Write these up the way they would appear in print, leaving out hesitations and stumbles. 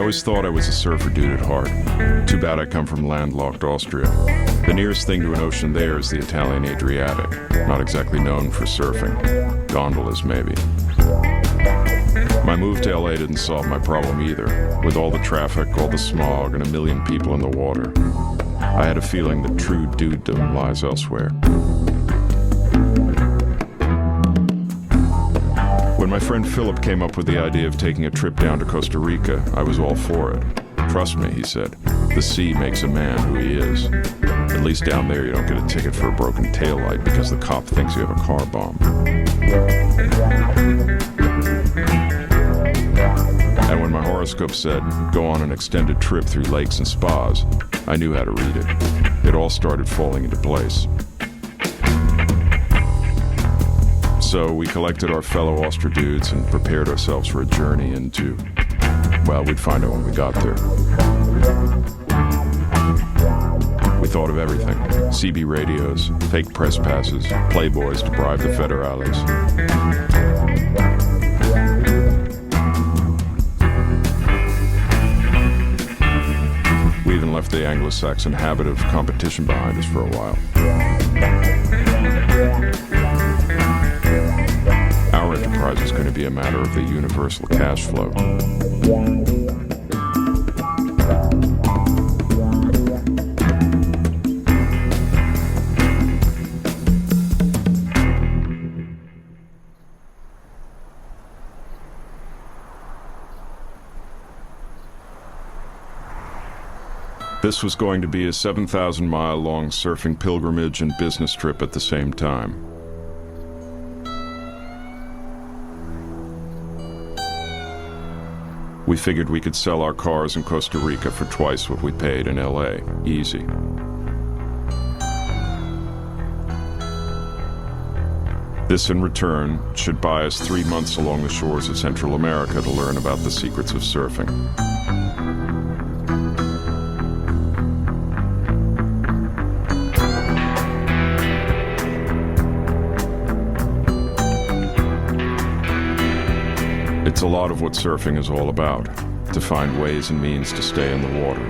always thought I was a surfer dude at heart. Too bad I come from landlocked Austria. The nearest thing to an ocean there is the Italian Adriatic, not exactly known for surfing. Gondolas, maybe. My move to LA didn't solve my problem either. With all the traffic, all the smog, and a million people in the water, I had a feeling that true dudedom lies elsewhere. When my friend Philip came up with the idea of taking a trip down to Costa Rica, I was all for it. Trust me, he said, the sea makes a man who he is. At least down there you don't get a ticket for a broken taillight because the cop thinks you have a car bomb. And when my horoscope said, go on an extended trip through lakes and spas, I knew how to read it. It all started falling into place. So we collected our fellow Austria dudes and prepared ourselves for a journey into, well, we'd find out when we got there. We thought of everything. CB radios, fake press passes, playboys to bribe the federales. We even left the Anglo-Saxon habit of competition behind us for a while. Our enterprise was going to be a matter of the universal cash flow. This was going to be a 7,000-mile-long surfing pilgrimage and business trip at the same time. We figured we could sell our cars in Costa Rica for twice what we paid in LA. Easy. This, in return, should buy us 3 months along the shores of Central America to learn about the secrets of surfing. It's a lot of what surfing is all about, to find ways and means to stay in the water.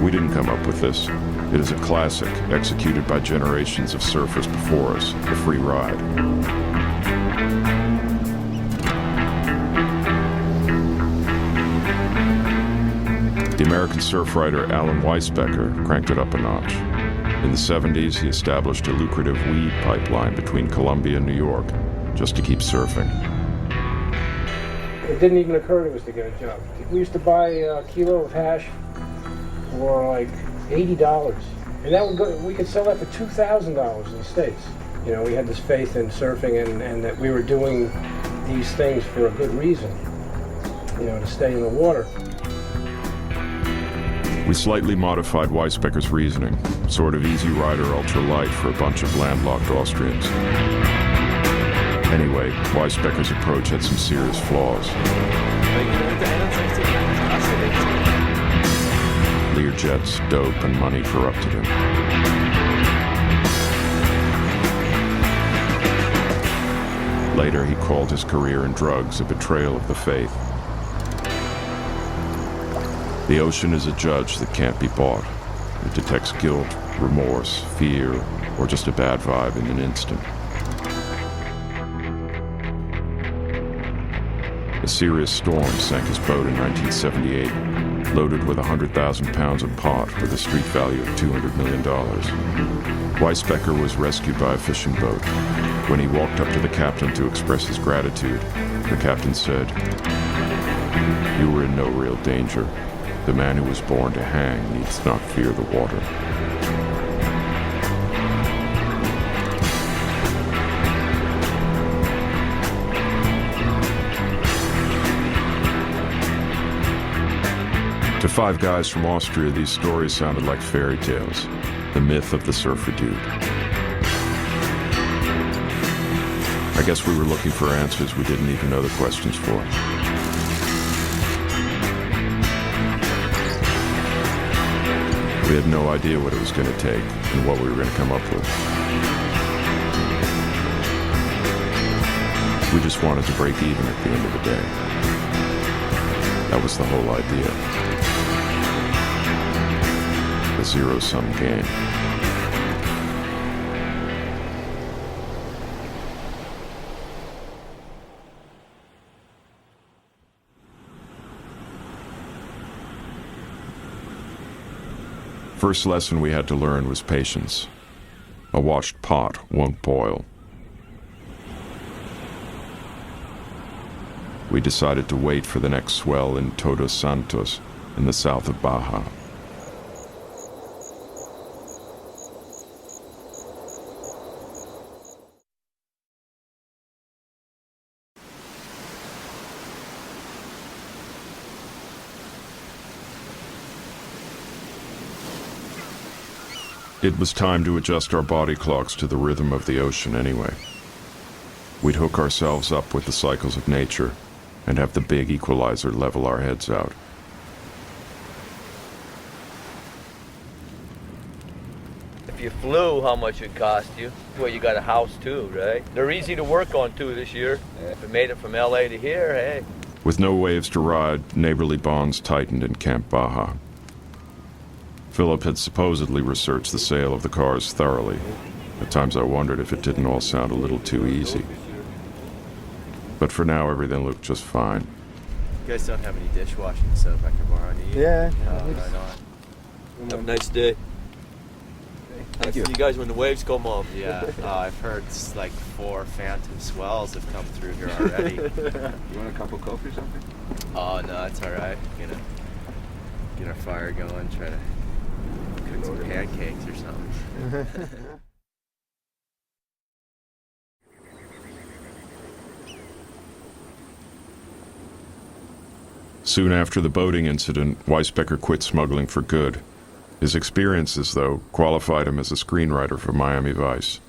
We didn't come up with this. It is a classic, executed by generations of surfers before us, the free ride. The American surf writer Alan Weisbecker cranked it up a notch. In the 70s, he established a lucrative weed pipeline between Colombia and New York, just to keep surfing. It didn't even occur to us to get a job. We used to buy a kilo of hash for like $80, and that would go. We could sell that for $2,000 in the States. You know, we had this faith in surfing and that we were doing these things for a good reason. You know, to stay in the water. We slightly modified Weisbecker's reasoning, sort of easy rider ultra-light for a bunch of landlocked Austrians. Anyway, Weisbecker's approach had some serious flaws. Learjets, dope, and money corrupted him. Later, he called his career in drugs a betrayal of the faith. The ocean is a judge that can't be bought. It detects guilt, remorse, fear, or just a bad vibe in an instant. A serious storm sank his boat in 1978, loaded with 100,000 pounds of pot with a street value of $200 million. Weisbecker was rescued by a fishing boat. When he walked up to the captain to express his gratitude, the captain said, "You were in no real danger. The man who was born to hang needs not fear the water." To five guys from Austria, these stories sounded like fairy tales, the myth of the surfer dude. I guess we were looking for answers we didn't even know the questions for. We had no idea what it was going to take and what we were going to come up with. We just wanted to break even at the end of the day. That was the whole idea. A zero-sum game. First lesson we had to learn was patience. A washed pot won't boil. We decided to wait for the next swell in Todos Santos in the south of Baja. It was time to adjust our body clocks to the rhythm of the ocean anyway. We'd hook ourselves up with the cycles of nature and have the big equalizer level our heads out. If you flew, how much it cost you? Well, you got a house too, right? They're easy to work on too this year. If it made it from LA to here, hey. With no waves to ride, neighborly bonds tightened in Camp Baja. Philip had supposedly researched the sale of the cars thoroughly. At times I wondered if it didn't all sound a little too easy. But for now, everything looked just fine. You guys don't have any dishwashing soap I can borrow, do you? Yeah. Right on. Have a nice day. Thank See you. you guys when the waves come up. Yeah, I've heard like 4 phantom swells have come through here already. You want a cup of coffee or something? Oh no, it's alright. Gonna get our fire going, try to cook some pancakes or something. Soon after the boating incident, Weisbecker quit smuggling for good. His experiences, though, qualified him as a screenwriter for Miami Vice.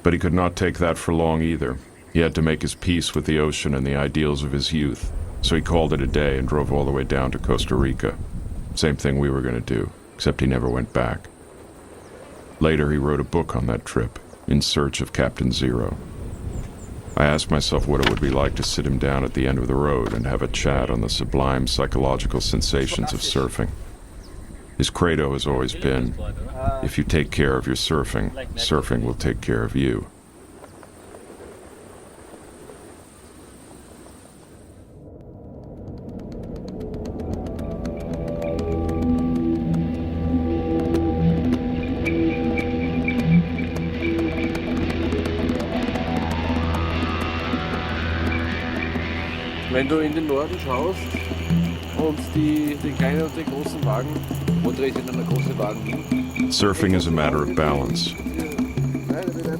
But he could not take that for long either. He had to make his peace with the ocean and the ideals of his youth, so he called it a day and drove all the way down to Costa Rica. Same thing we were going to do, except he never went back. Later, he wrote a book on that trip, In Search of Captain Zero. I asked myself what it would be like to sit him down at the end of the road and have a chat on the sublime psychological sensations of surfing. His credo has always been, if you take care of your surfing, surfing will take care of you. Wenn du in den Norden schaust und den kleinen und den großen Wagen, wo dreht sich dann der große Wagen hin? Surfing is a matter of balance.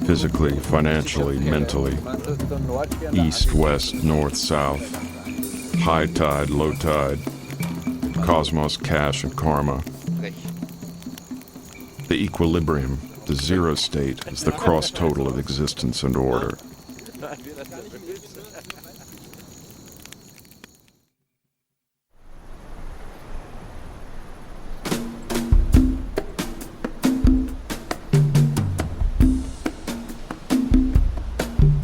Physically, financially, mentally. East, west, north, south. High tide, low tide. Cosmos, cash, and karma. The equilibrium, the zero state, is the cross total of existence and order.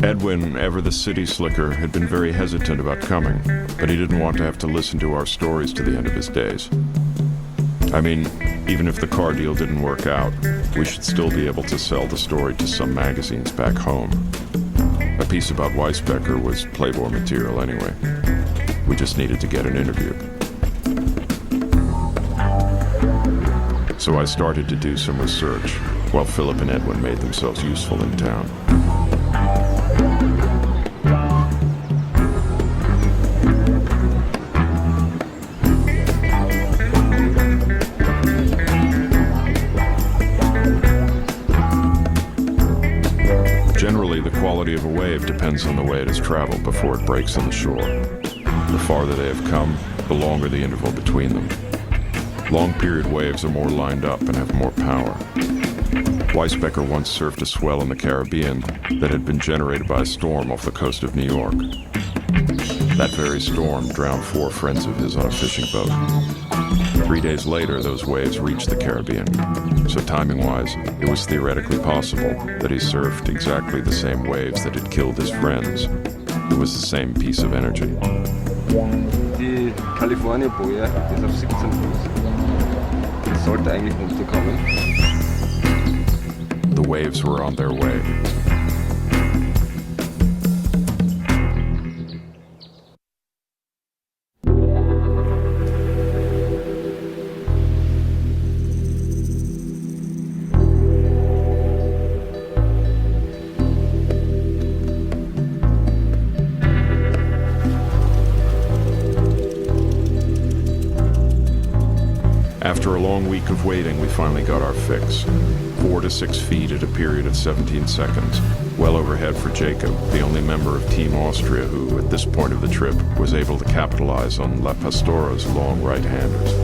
Edwin, ever the city slicker, had been very hesitant about coming, but he didn't want to have to listen to our stories to the end of his days. I mean, even if the car deal didn't work out, we should still be able to sell the story to some magazines back home. A piece about Weisbecker was Playboy material anyway. We just needed to get an interview. So I started to do some research, while Philip and Edwin made themselves useful in town. Generally, the quality of a wave depends on the way it has traveled before it breaks on the shore. The farther they have come, the longer the interval between them. Long-period waves are more lined up and have more power. Weisbecker once surfed a swell in the Caribbean that had been generated by a storm off the coast of New York. That very storm drowned 4 friends of his on a fishing boat. 3 days later, those waves reached the Caribbean. So timing-wise, it was theoretically possible that he surfed exactly the same waves that had killed his friends. It was the same piece of energy. Die Kalifornien-Boje ist auf 17 Fuß. Das sollte eigentlich runterkommen. The waves were on their way. After a long week of waiting, we finally got our fix. 4 to 6 feet at a period of 17 seconds, well overhead for Jacob, the only member of Team Austria who, at this point of the trip, was able to capitalize on La Pastora's long right-handers.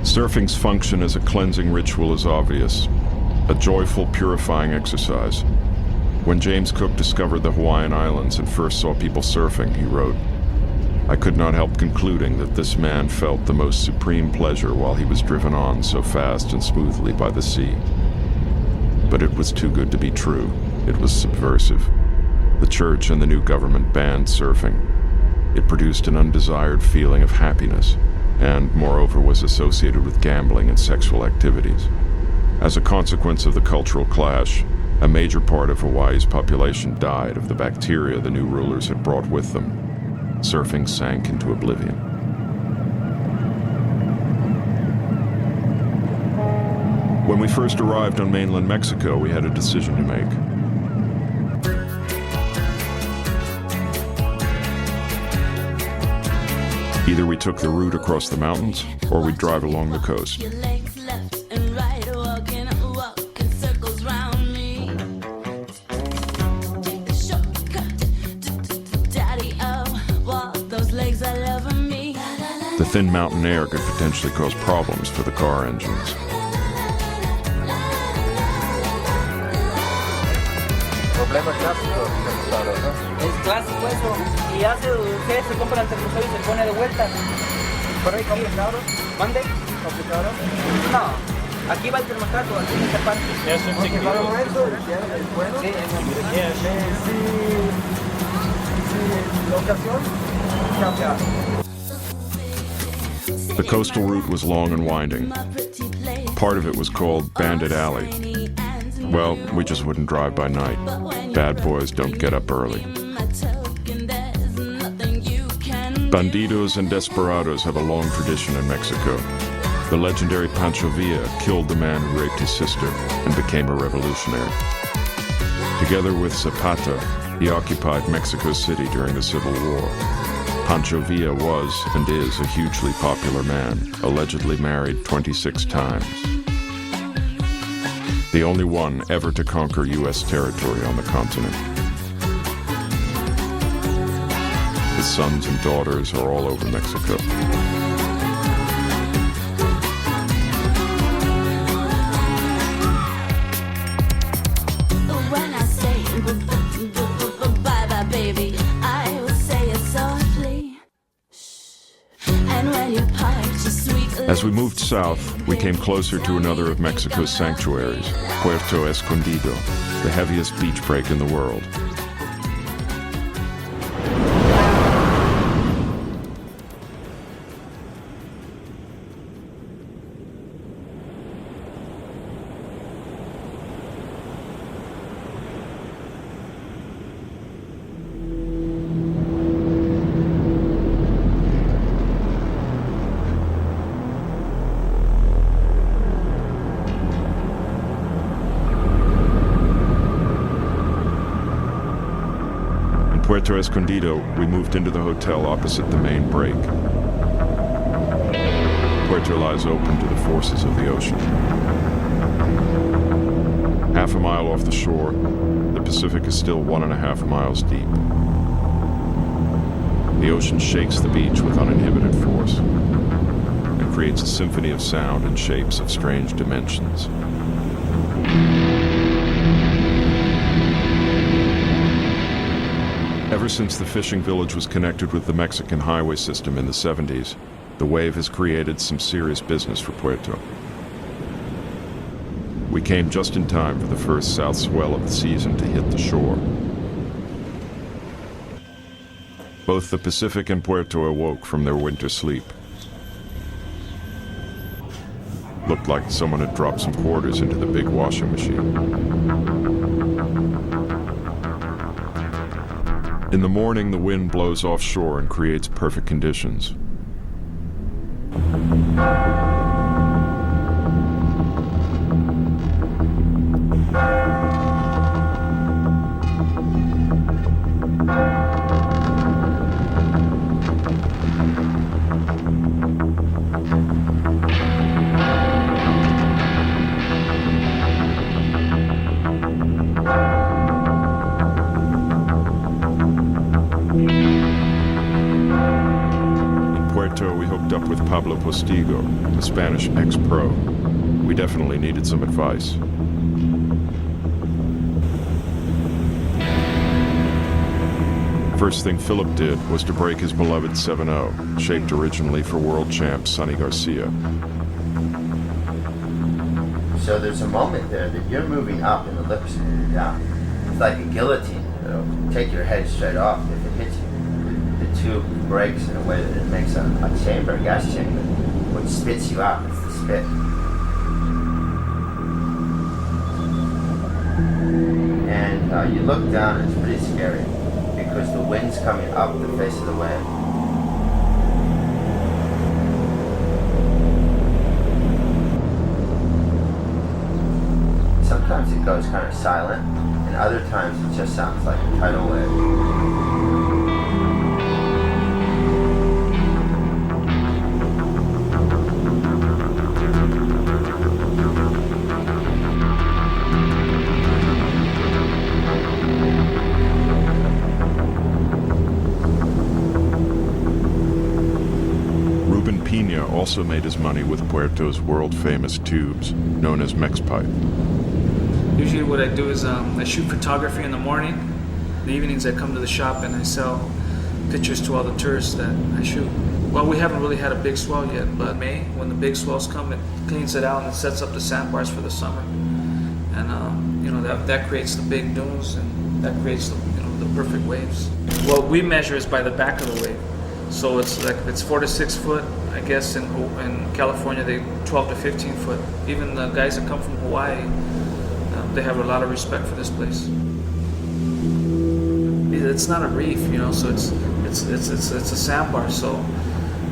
Surfing's function as a cleansing ritual is obvious, a joyful, purifying exercise. When James Cook discovered the Hawaiian Islands and first saw people surfing, he wrote, "I could not help concluding that this man felt the most supreme pleasure while he was driven on so fast and smoothly by the sea." But it was too good to be true. It was subversive. The church and the new government banned surfing. It produced an undesired feeling of happiness, and moreover was associated with gambling and sexual activities. As a consequence of the cultural clash, a major part of Hawaii's population died of the bacteria the new rulers had brought with them. Surfing sank into oblivion. When we first arrived on mainland Mexico, we had a decision to make. Either we took the route across the mountains, or we'd drive along the coast. Your legs left and right, walking circles round me. Take the shortcut, daddy, walk those legs all over me. The thin mountain air could potentially cause problems for the car engines. Problema clásico, ¿no? Es clásico eso. Y hace usted se compra el termosol y se pone de vuelta. Por ahí complicado. ¿Mande? ¿Complicado? No. Aquí va el termostato, aquí en esta parte. Es un Porque para el momento, sí, si la ocasión, cambia. The coastal route was long and winding. Part of it was called Bandit Alley. Well, we just wouldn't drive by night. Bad boys don't get up early. Bandidos and desperados have a long tradition in Mexico. The legendary Pancho Villa killed the man who raped his sister and became a revolutionary. Together with Zapata, he occupied Mexico City during the Civil War. Pancho Villa was and is a hugely popular man, allegedly married 26 times. The only one ever to conquer U.S. territory on the continent. His sons and daughters are all over Mexico. When I say bye-bye, baby, I will say it softly. And when you part your sweet As we moved south, we came closer to another of Mexico's sanctuaries, Puerto Escondido, the heaviest beach break in the world. Puerto Escondido, we moved into the hotel opposite the main break. Puerto lies open to the forces of the ocean. Half a mile off the shore, the Pacific is still 1.5 miles deep. The ocean shakes the beach with uninhibited force and creates a symphony of sound and shapes of strange dimensions. Ever since the fishing village was connected with the Mexican highway system in the 70s, the wave has created some serious business for Puerto. We came just in time for the first south swell of the season to hit the shore. Both the Pacific and Puerto awoke from their winter sleep. Looked like someone had dropped some quarters into the big washing machine. In the morning, the wind blows offshore and creates perfect conditions. Up with Pablo Postigo, a Spanish ex-pro. We definitely needed some advice. First thing Philip did was to break his beloved 7-0, shaped originally for world champ Sonny Garcia. So there's a moment there that you're moving up and the lips are moving down. It's like a guillotine. It'll take your head straight off if it hits you. The tube breaks in a way that it makes a chamber, a gas chamber, which spits you out. It's the spit. And you look down and it's pretty scary because the wind's coming up the face of the wave. Sometimes it goes kind of silent, and other times it just sounds like a tidal wave. Also made his money with Puerto's world-famous tubes, known as Mexpipe. Usually what I do is I shoot photography in the morning. In the evenings I come to the shop and I sell pictures to all the tourists that I shoot. Well, we haven't really had a big swell yet, but May, when the big swells come, it cleans it out and it sets up the sandbars for the summer. And you know, that creates the big dunes and that creates the perfect waves. What we measure is by the back of the wave. So it's 4 to 6 foot. I guess in California they 12 to 15 foot. Even the guys that come from Hawaii, they have a lot of respect for this place. It's not a reef, so it's a sandbar. So,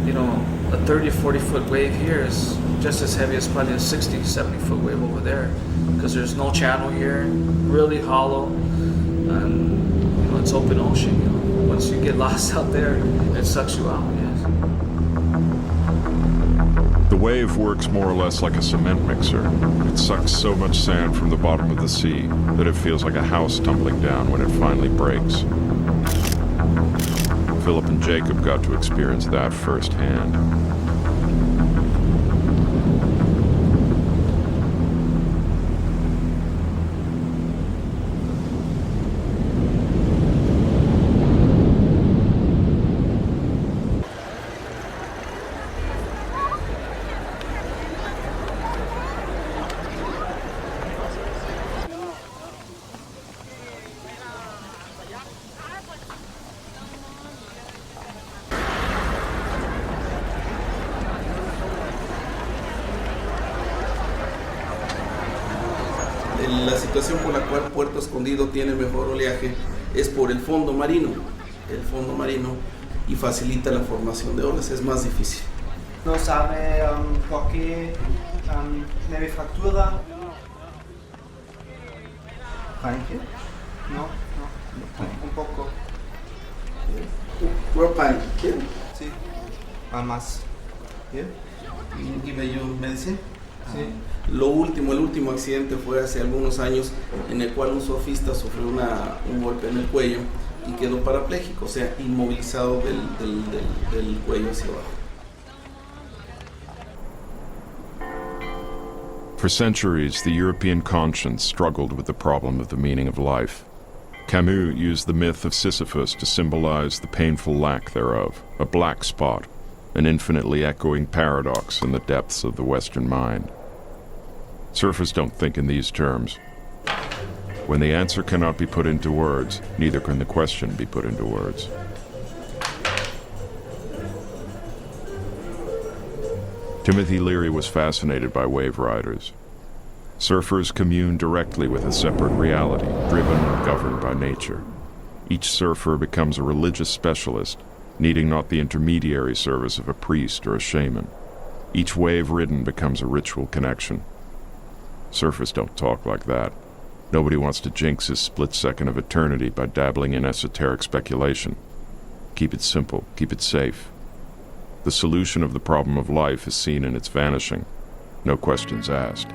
a 30 or 40 foot wave here is just as heavy as probably a 60, 70 foot wave over there, because there's no channel here, really hollow, and it's open ocean. Once you get lost out there, it sucks you out. Yes. The wave works more or less like a cement mixer. It sucks so much sand from the bottom of the sea that it feels like a house tumbling down when it finally breaks. Philip and Jacob got to experience that firsthand. La situación por la cual Puerto Escondido tiene mejor oleaje es por el fondo marino. El fondo marino y facilita la formación de olas, es más difícil. No sabe por qué leve fractura. ¿Panicking? No, un poco. We're panicking. Sí, más. Yeah. Give you medicine. Sí. El último accidente fue hace algunos años en el cual un surfista sufrió un golpe en el cuello y quedó parapléjico, o sea, inmovilizado del cuello hacia abajo. For centuries, the European conscience struggled with the problem of the meaning of life. Camus used the myth of Sisyphus to symbolize the painful lack thereof, a black spot, an infinitely echoing paradox in the depths of the Western mind. Surfers don't think in these terms. When the answer cannot be put into words, neither can the question be put into words. Timothy Leary was fascinated by wave riders. Surfers commune directly with a separate reality, driven and governed by nature. Each surfer becomes a religious specialist, needing not the intermediary service of a priest or a shaman. Each wave ridden becomes a ritual connection. Surfers don't talk like that. Nobody wants to jinx his split second of eternity by dabbling in esoteric speculation. Keep it simple, keep it safe. The solution of the problem of life is seen in its vanishing. No questions asked.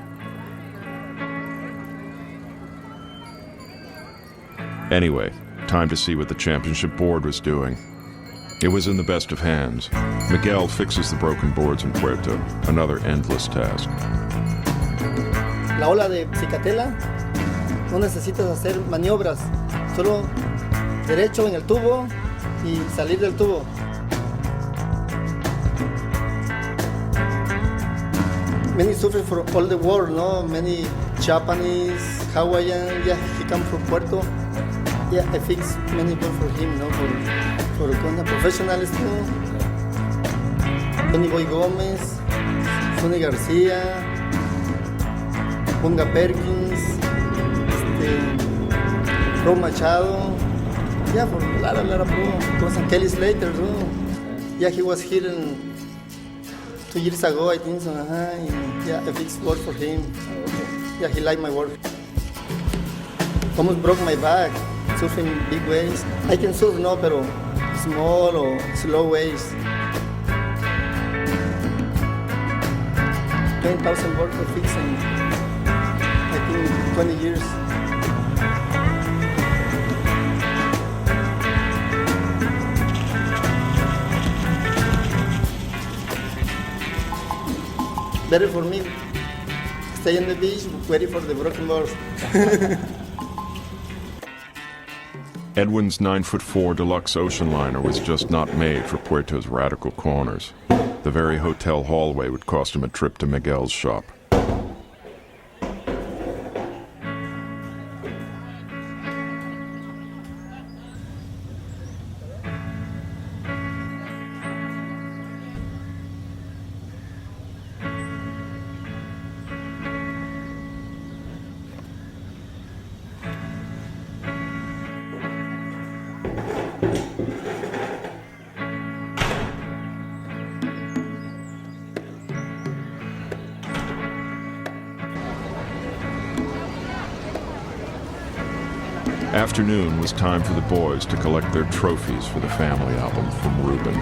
Anyway, time to see what the championship board was doing. It was in the best of hands. Miguel fixes the broken boards in Puerto, another endless task. La ola de cicatela, no necesitas hacer maniobras, solo derecho en el tubo y salir del tubo. Many surfers from all the world, no? Many Japanese, Hawaiian, yeah, he come from Puerto. Yeah, I fix many boards for him, no? For professionals too. Tony Boy Gómez, Sonny García, Bunga Perkins, Rob Machado, yeah, for a lot of people. And Kelly Slater too. Yeah, he was here 2 years ago, I think so. And yeah, I fixed work for him. Yeah, he liked my work. Almost broke my back, surfing big waves. I can surf no, pero small or slow waves. 20,000 work for fixing. I think 20 years. Better for me, stay on the beach, waiting for the broken boards. Edwin's 9'4" deluxe ocean liner was just not made for Puerto's radical corners. The very hotel hallway would cost him a trip to Miguel's shop. Afternoon was time for the boys to collect their trophies for the family album from Ruben.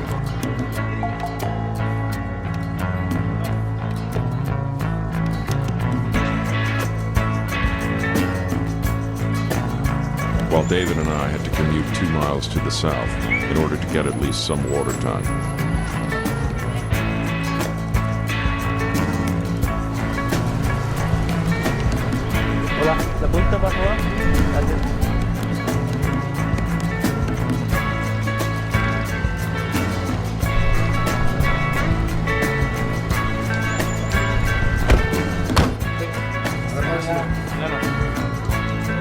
While David and I had to commute 2 miles to the south in order to get at least some water time. Hola, la punta para favor. Gracias.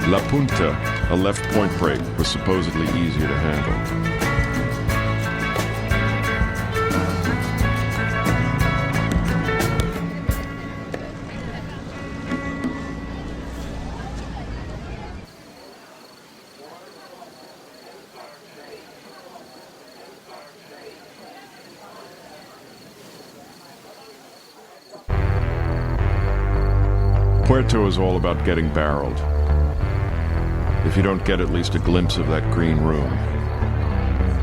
La Punta, a left point break, was supposedly easier to handle. Puerto is all about getting barreled. If you don't get at least a glimpse of that green room,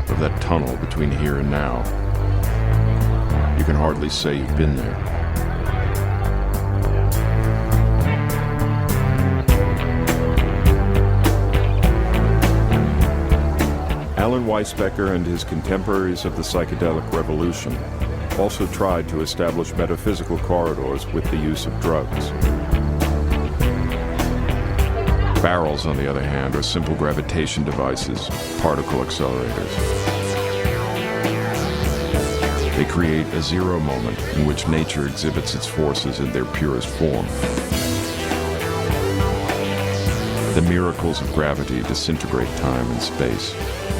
of that tunnel between here and now, you can hardly say you've been there. Alan Weisbecker and his contemporaries of the psychedelic revolution also tried to establish metaphysical corridors with the use of drugs. Barrels, on the other hand, are simple gravitation devices, particle accelerators. They create a zero moment in which nature exhibits its forces in their purest form. The miracles of gravity disintegrate time and space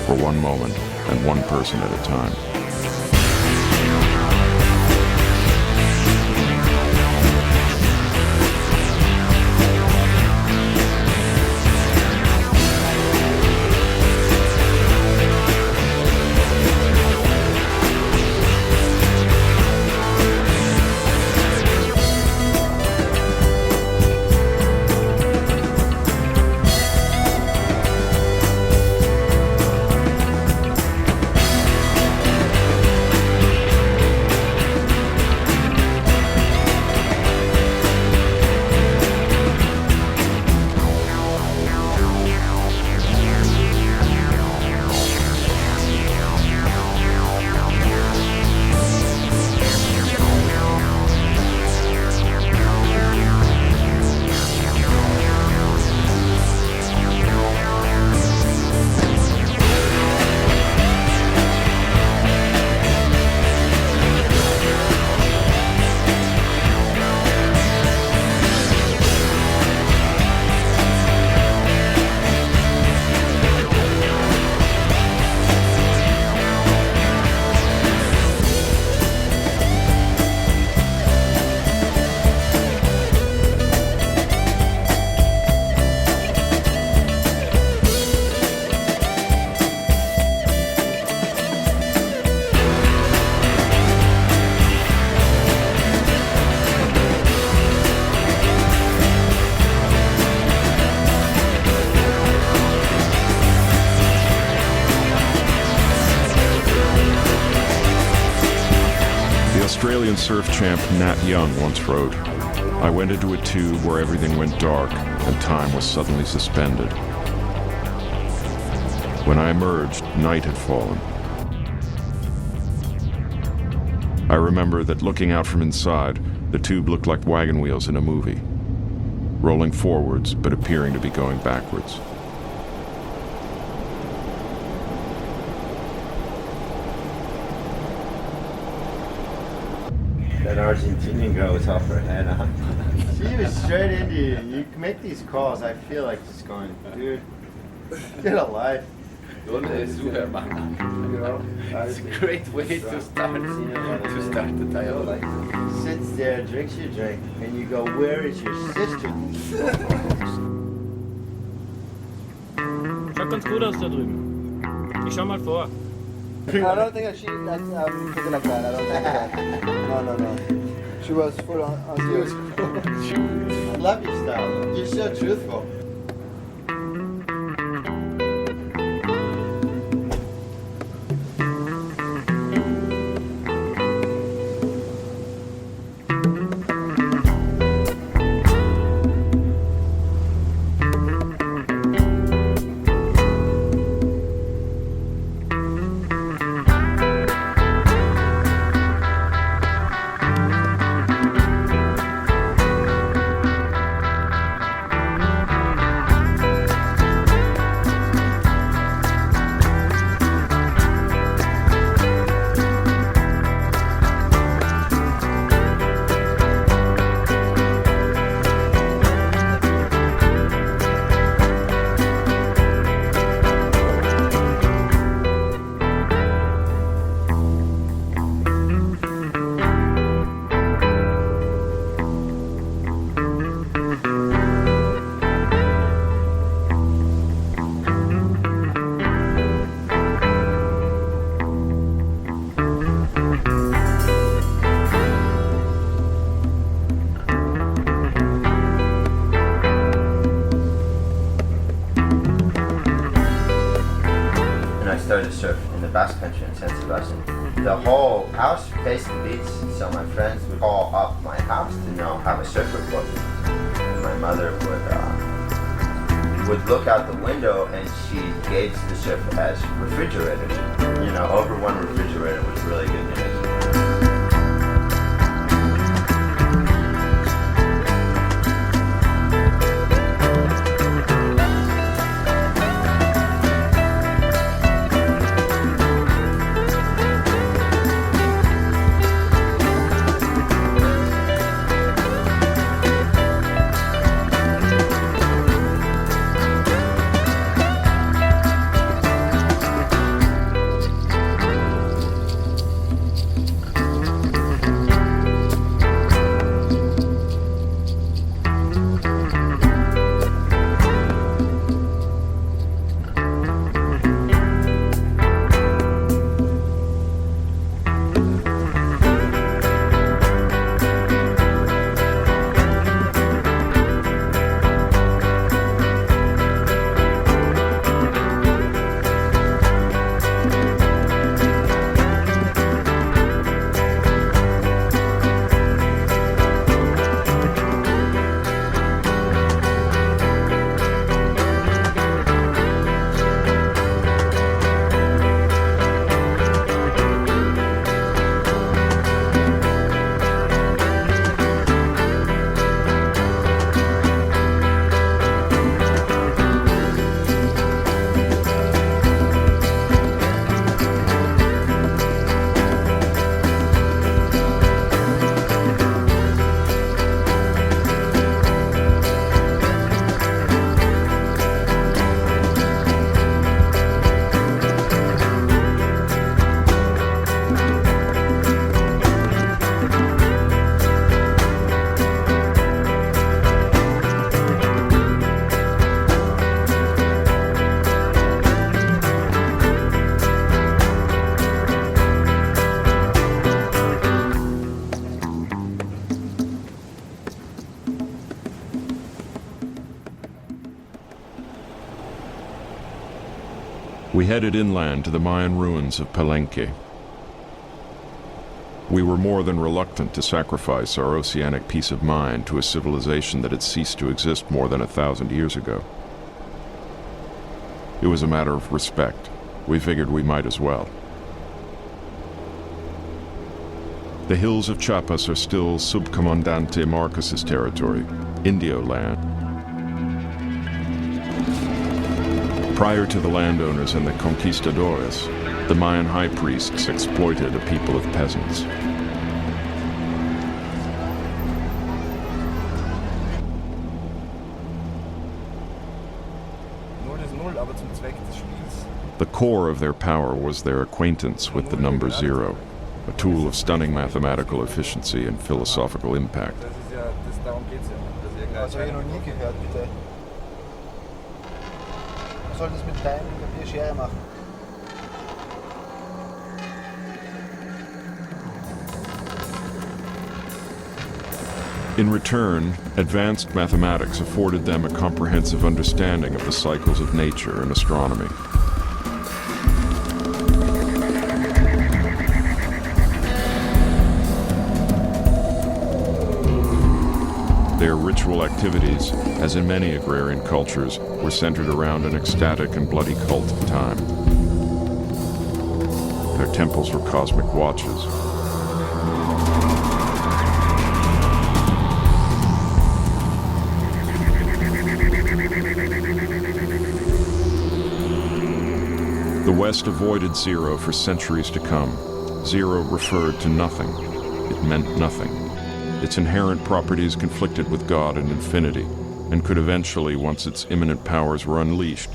for one moment and one person at a time. Australian surf champ Nat Young once wrote, "I went into a tube where everything went dark and time was suddenly suspended. When I emerged, night had fallen. I remember that looking out from inside, the tube looked like wagon wheels in a movie, rolling forwards but appearing to be going backwards." That Argentinian girl was off her head, huh? She was straight into you. You make these calls, I feel like just going, dude, get a life. ¿Dónde es su hermana? It's a great way to start the dialogue. Sits there, drinks your drink, and you go, where is your sister? Schaut ganz gut aus da drüben. Ich schau mal vor. I don't think that I'm looking like that. I don't think that. No. She was full on serious. I love your style. You're so truthful. surf in the Basque Country in San Sebastian. The whole house faced the beach, so my friends would call up my house to have a surfer boat. And my mother would look out the window and she'd gauge the surf as refrigerators. Over one refrigerator was really good news. We headed inland to the Mayan ruins of Palenque. We were more than reluctant to sacrifice our oceanic peace of mind to a civilization that had ceased to exist more than 1,000 years ago. It was a matter of respect. We figured we might as well. The hills of Chiapas are still Subcomandante Marcos's territory, Indio land. Prior to the landowners and the conquistadores, the Mayan high priests exploited a people of peasants. The core of their power was their acquaintance with the number zero, a tool of stunning mathematical efficiency and philosophical impact. In return, advanced mathematics afforded them a comprehensive understanding of the cycles of nature and astronomy. Their ritual activities, as in many agrarian cultures, were centered around an ecstatic and bloody cult of time. Their temples were cosmic watches. The West avoided zero for centuries to come. Zero referred to nothing. It meant nothing. Its inherent properties conflicted with God and infinity, and could eventually, once its imminent powers were unleashed,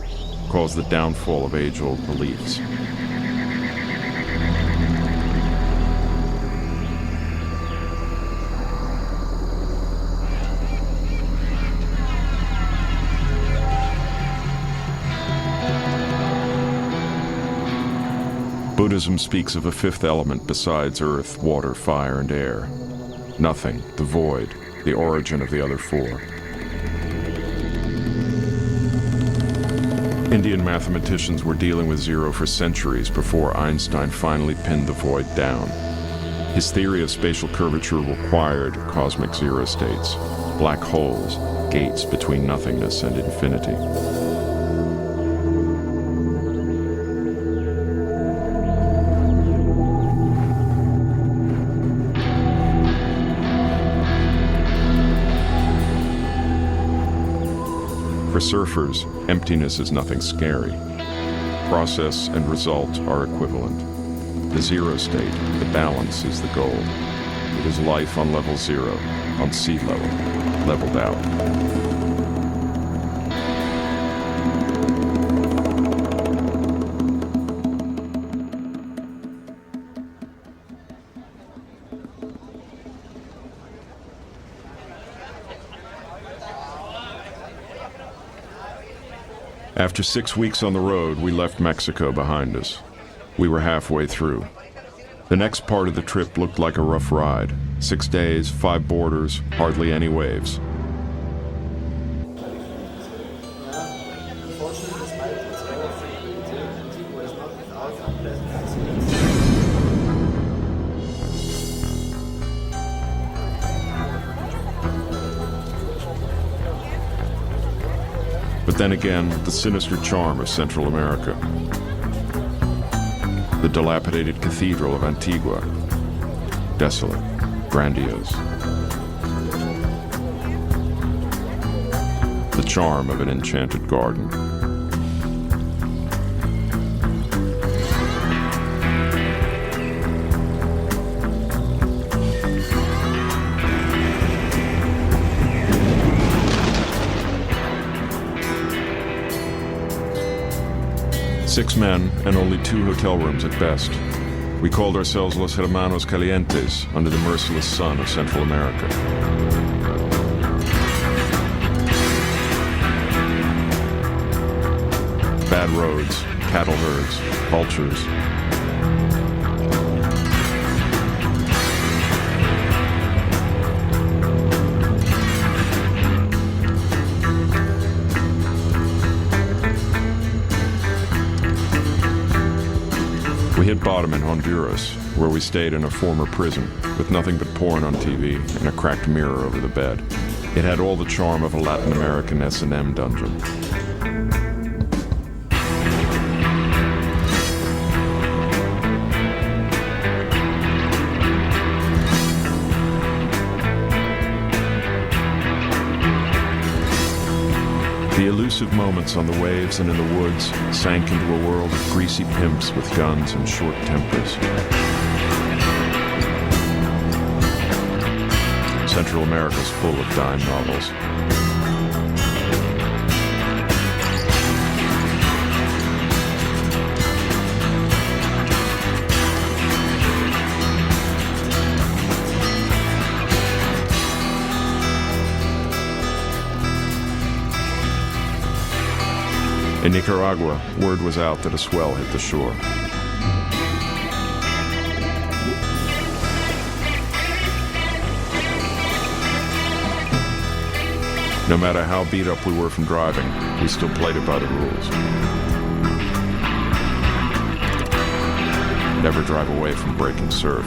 cause the downfall of age-old beliefs. Buddhism speaks of a fifth element besides earth, water, fire, and air. Nothing, the void, the origin of the other four. Indian mathematicians were dealing with zero for centuries before Einstein finally pinned the void down. His theory of spatial curvature required cosmic zero states, black holes, gates between nothingness and infinity. For surfers, emptiness is nothing scary. Process and result are equivalent. The zero state, the balance, is the goal. It is life on level zero, on sea level, leveled out. After 6 weeks on the road, we left Mexico behind us. We were halfway through. The next part of the trip looked like a rough ride. 6 days, 5 borders, hardly any waves. But then again, the sinister charm of Central America. The dilapidated cathedral of Antigua, desolate, grandiose. The charm of an enchanted garden. Six men and only 2 hotel rooms at best. We called ourselves Los Hermanos Calientes under the merciless sun of Central America. Bad roads, cattle herds, vultures. We hit bottom in Honduras, where we stayed in a former prison, with nothing but porn on TV and a cracked mirror over the bed. It had all the charm of a Latin American S&M dungeon. The elusive moments on the waves and in the woods sank into a world of greasy pimps with guns and short tempers. Central America's full of dime novels. In Nicaragua, word was out that a swell hit the shore. No matter how beat up we were from driving, we still played it by the rules. Never drive away from breaking surf.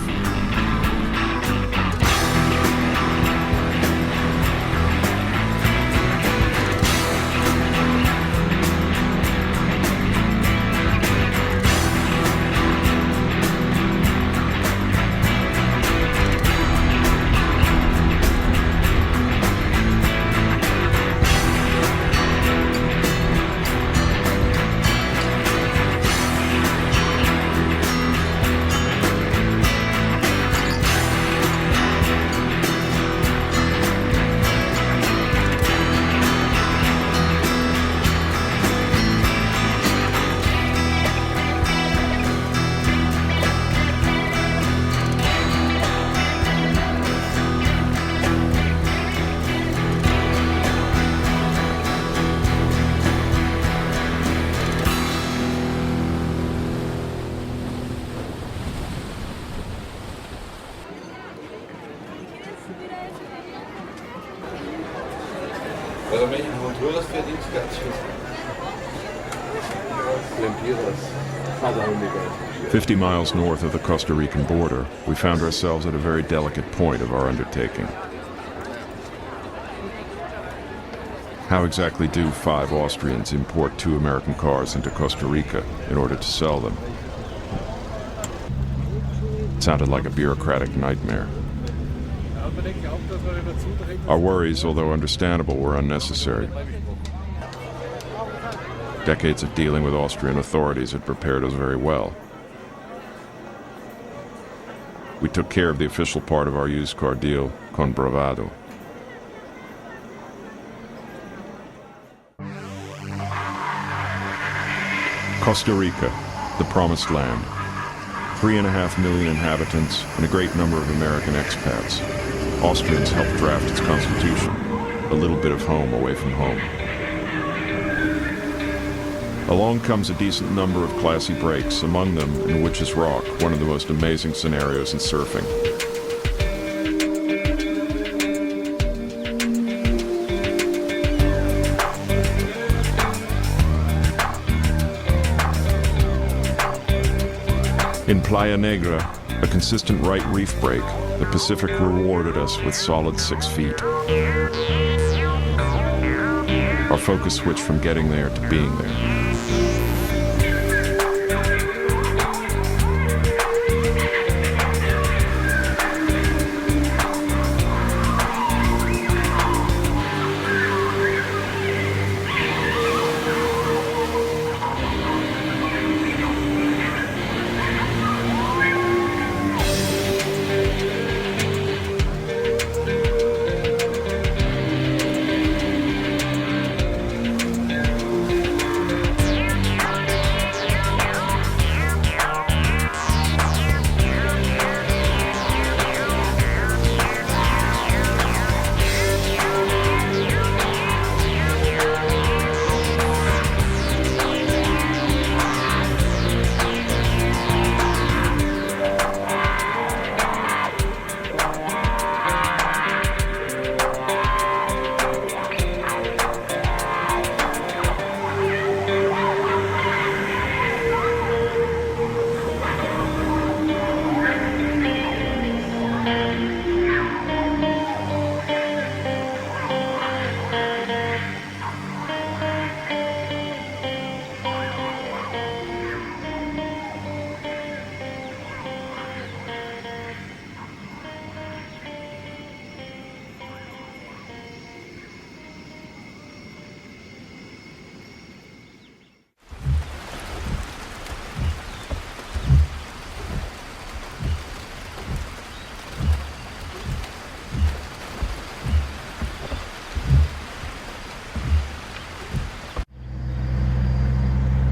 Also wenn ich in Honduras verdient, ganz schön. Lempiras, cada única. 50 miles north of the Costa Rican border, we found ourselves at a very delicate point of our undertaking. How exactly do 5 Austrians import 2 American cars into Costa Rica in order to sell them? It sounded like a bureaucratic nightmare. Our worries, although understandable, were unnecessary. Decades of dealing with Austrian authorities had prepared us very well. We took care of the official part of our used car deal con bravado. Costa Rica, the promised land. 3.5 million inhabitants and a great number of American expats. Austrians helped draft its constitution, a little bit of home away from home. Along comes a decent number of classy breaks, among them in Witch's Rock, one of the most amazing scenarios in surfing. In Playa Negra, a consistent right reef break, the Pacific rewarded us with solid 6 feet. Our focus switched from getting there to being there.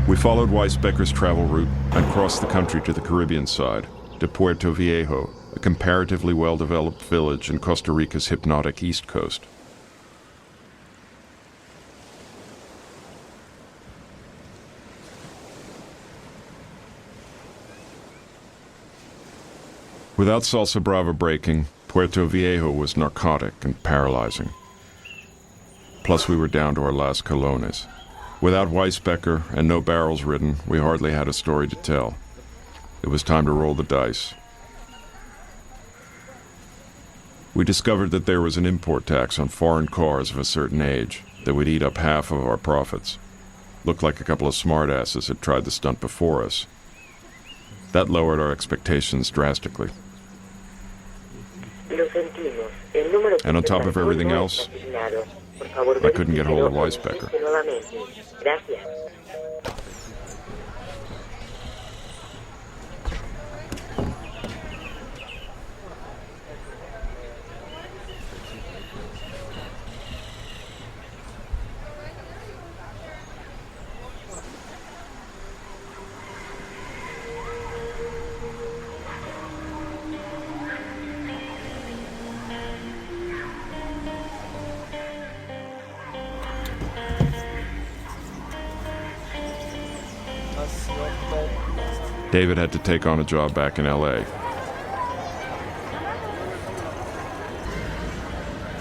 We followed Weisbecker's travel route and crossed the country to the Caribbean side, to Puerto Viejo, a comparatively well-developed village in Costa Rica's hypnotic east coast. Without Salsa Brava braking, Puerto Viejo was narcotic and paralyzing. Plus we were down to our last colones. Without Weisbecker and no barrels ridden, we hardly had a story to tell. It was time to roll the dice. We discovered that there was an import tax on foreign cars of a certain age that would eat up half of our profits. Looked like a couple of smartasses had tried the stunt before us. That lowered our expectations drastically. And on top of everything else, I couldn't get hold of Weisbecker. David had to take on a job back in LA.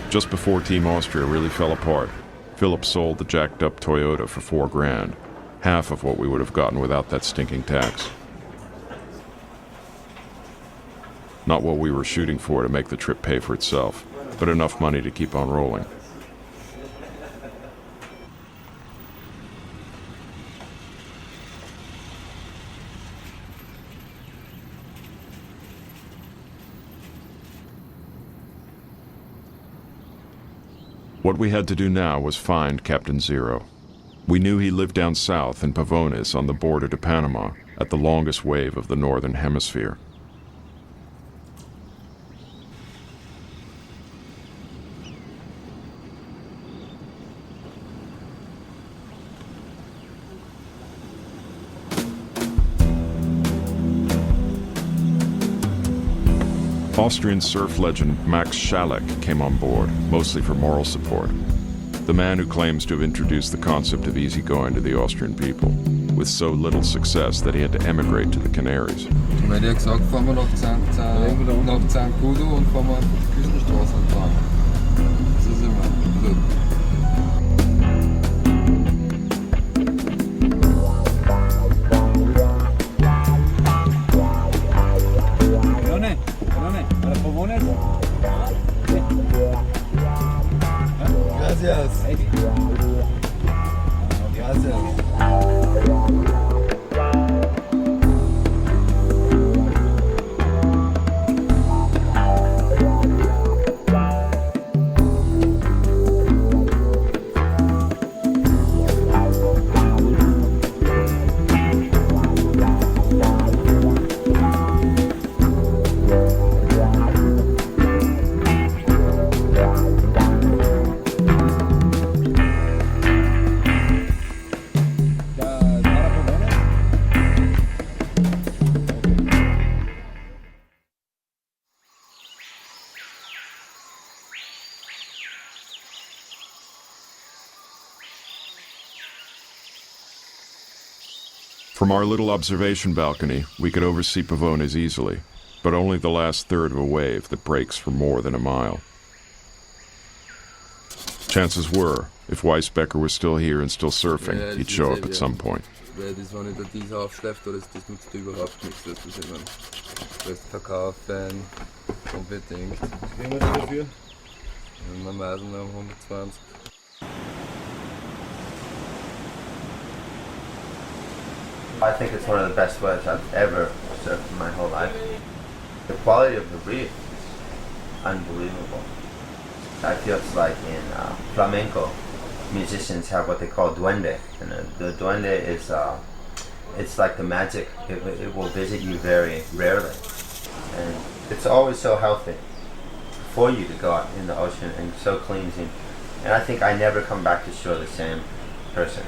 Just before Team Austria really fell apart, Philip sold the jacked up Toyota for $4,000. half of what we would have gotten without that stinking tax. Not what we were shooting for to make the trip pay for itself, but enough money to keep on rolling. What we had to do now was find Captain Zero. We knew he lived down south in Pavones on the border to Panama, at the longest wave of the northern hemisphere. Austrian surf legend Max Schaleck came on board, mostly for moral support. The man who claims to have introduced the concept of easygoing to the Austrian people, with so little success that he had to emigrate to the Canaries. Ich hätte gesagt, fahren wir nach St. Kudo und fahren wir einfach die Küstenstraße entlang. Das ist immer gut. Gracias. Gracias. From our little observation balcony, we could oversee Pavones easily, but only the last third of a wave that breaks for more than a mile. Chances were, if Weisbecker was still here and still surfing, he'd show up at some point. Das, wenn der Diesel aufschläft, das nutzt überhaupt nichts. Das ist immer das verkaufen, unbedingt. Was kriegen wir dafür? Wir meisen um 120. I think it's one of the best waves I've ever surfed in my whole life. The quality of the reef is unbelievable. I feel it's like in flamenco, musicians have what they call duende, and the duende is it's like the magic. It will visit you very rarely, and it's always so healthy for you to go out in the ocean and so cleansing. And I think I never come back to shore the same person.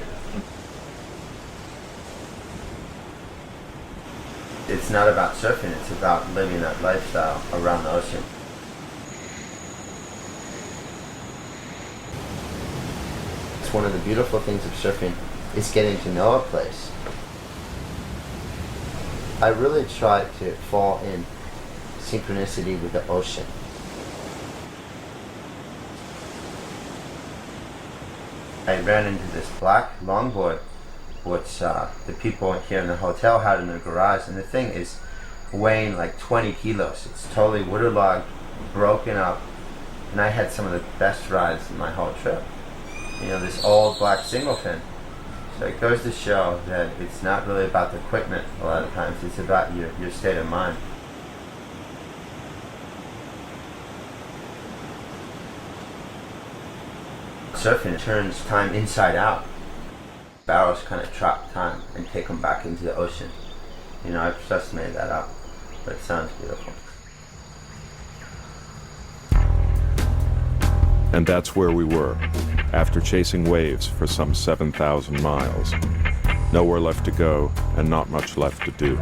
It's not about surfing, it's about living that lifestyle around the ocean. It's one of the beautiful things of surfing is getting to know a place. I really try to fall in synchronicity with the ocean. I ran into this black longboard which the people here in the hotel had in their garage, and the thing is weighing like 20 kilos. It's totally waterlogged, broken up, and I had some of the best rides in my whole trip. You know, this old black single fin. So it goes to show that it's not really about the equipment a lot of times, it's about your state of mind. Surfing turns time inside out. Barrels kind of trap time and take them back into the ocean. You know, I've just made that up, but it sounds beautiful. And that's where we were, after chasing waves for some 7,000 miles. Nowhere left to go, and not much left to do.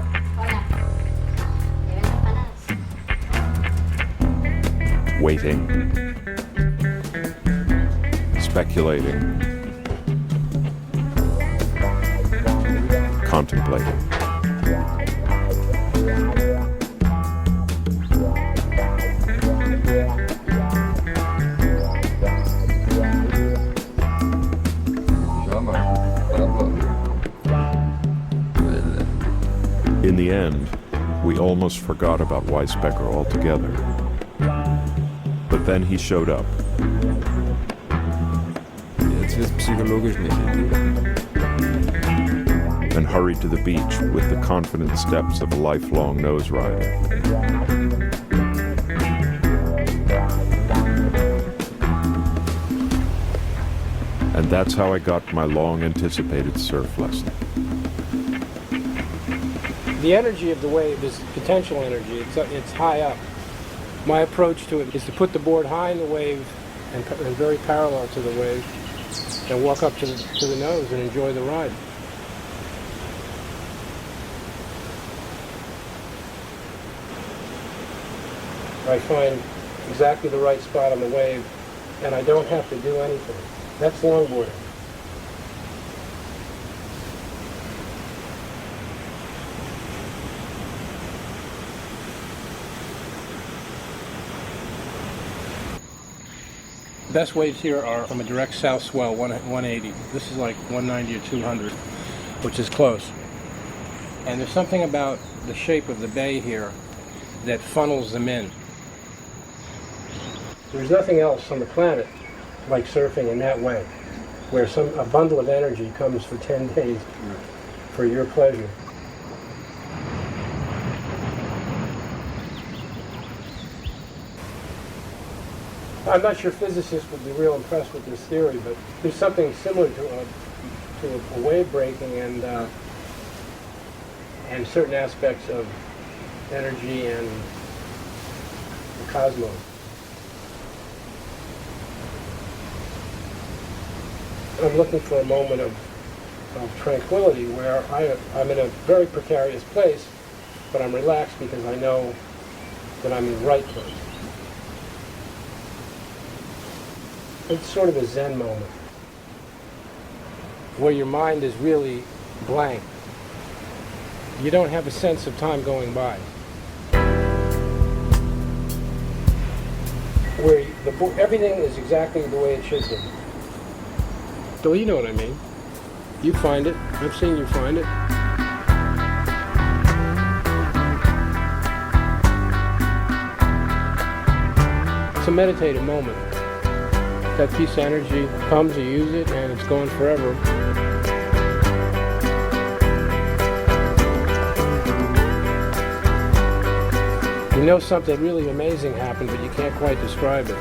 Waiting. Speculating. Contemplating. the end, we almost forgot about Weisbecker altogether. But then he showed up. Jetzt wird's psychologisch nicht. And hurried to the beach with the confident steps of a lifelong nose rider. And that's how I got my long-anticipated surf lesson. The energy of the wave is potential energy. It's high up. My approach to it is to put the board high in the wave and very parallel to the wave, and walk up to the nose and enjoy the ride. I find exactly the right spot on the wave, and I don't have to do anything. That's longboarding. The best waves here are from a direct south swell, 180. This is like 190 or 200, which is close. And there's something about the shape of the bay here that funnels them in. There's nothing else on the planet like surfing in that way, where a bundle of energy comes for 10 days for your pleasure. I'm not sure physicists would be real impressed with this theory, but there's something similar to a wave breaking and certain aspects of energy and the cosmos. I'm looking for a moment of tranquility where I'm in a very precarious place, but I'm relaxed because I know that I'm in the right place. It's sort of a Zen moment, where your mind is really blank. You don't have a sense of time going by. Where everything is exactly the way it should be. So you know what I mean. You find it. I've seen you find it. It's a meditative moment. That piece of energy comes, you use it, and it's gone forever. You know something really amazing happened, but you can't quite describe it.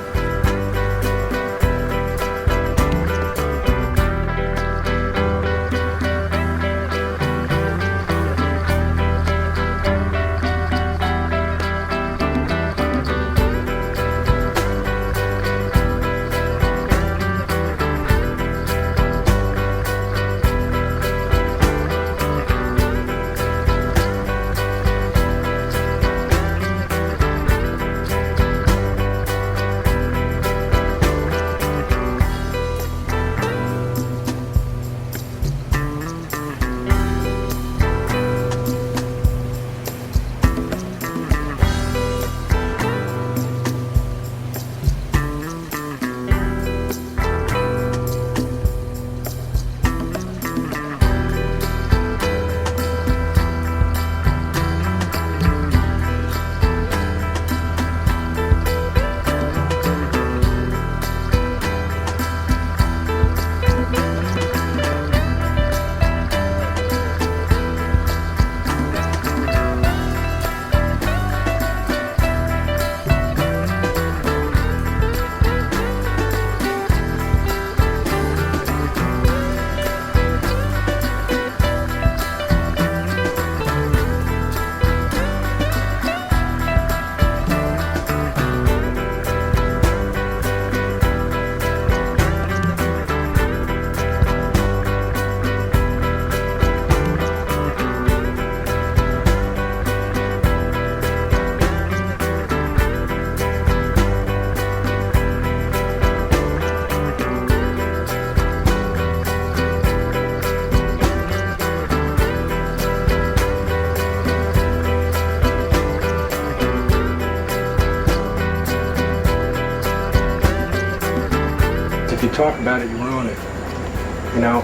If you talk about it, you know.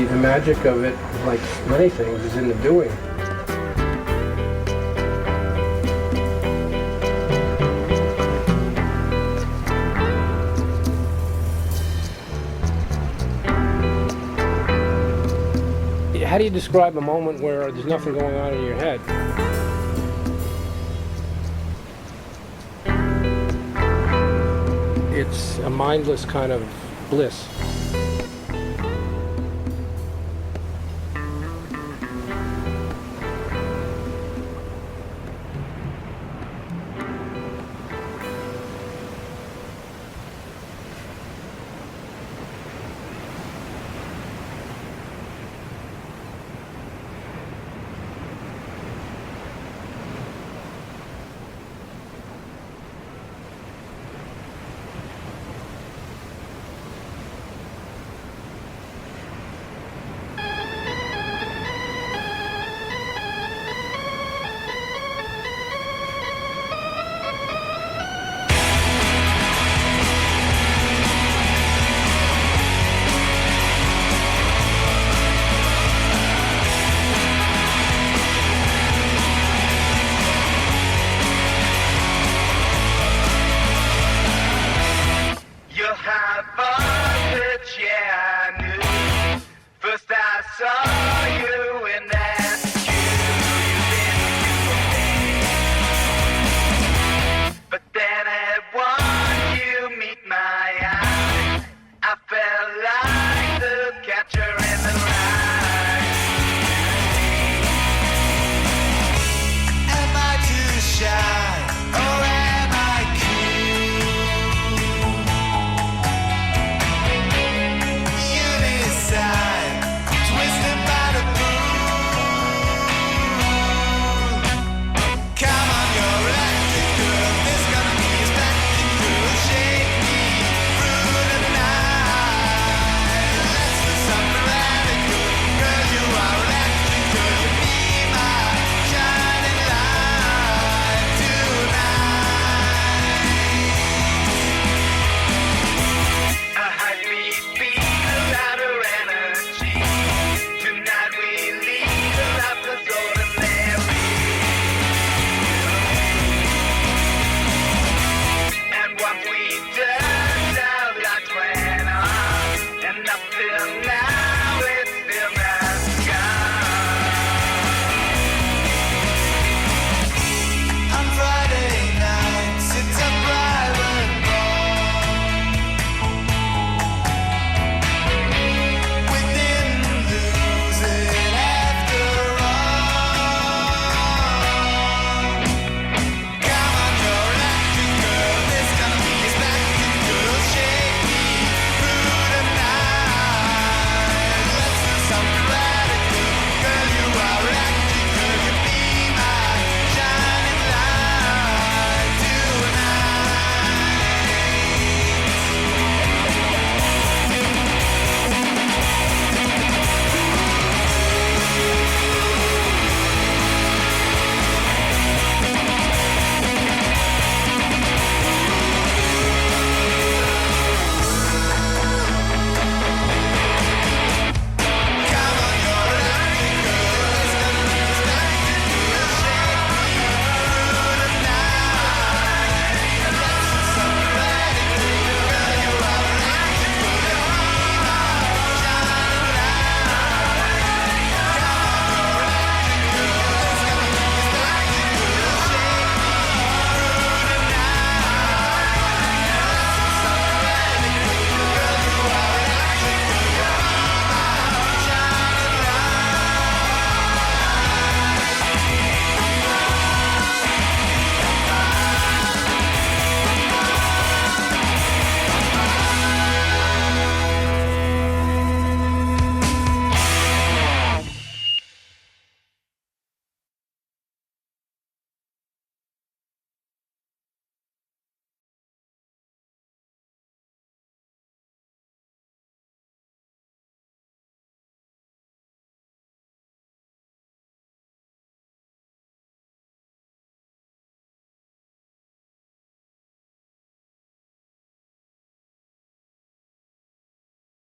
The magic of it like many things, is in the doing. How do you describe a moment where there's nothing going on in your head? It's a mindless kind of bliss.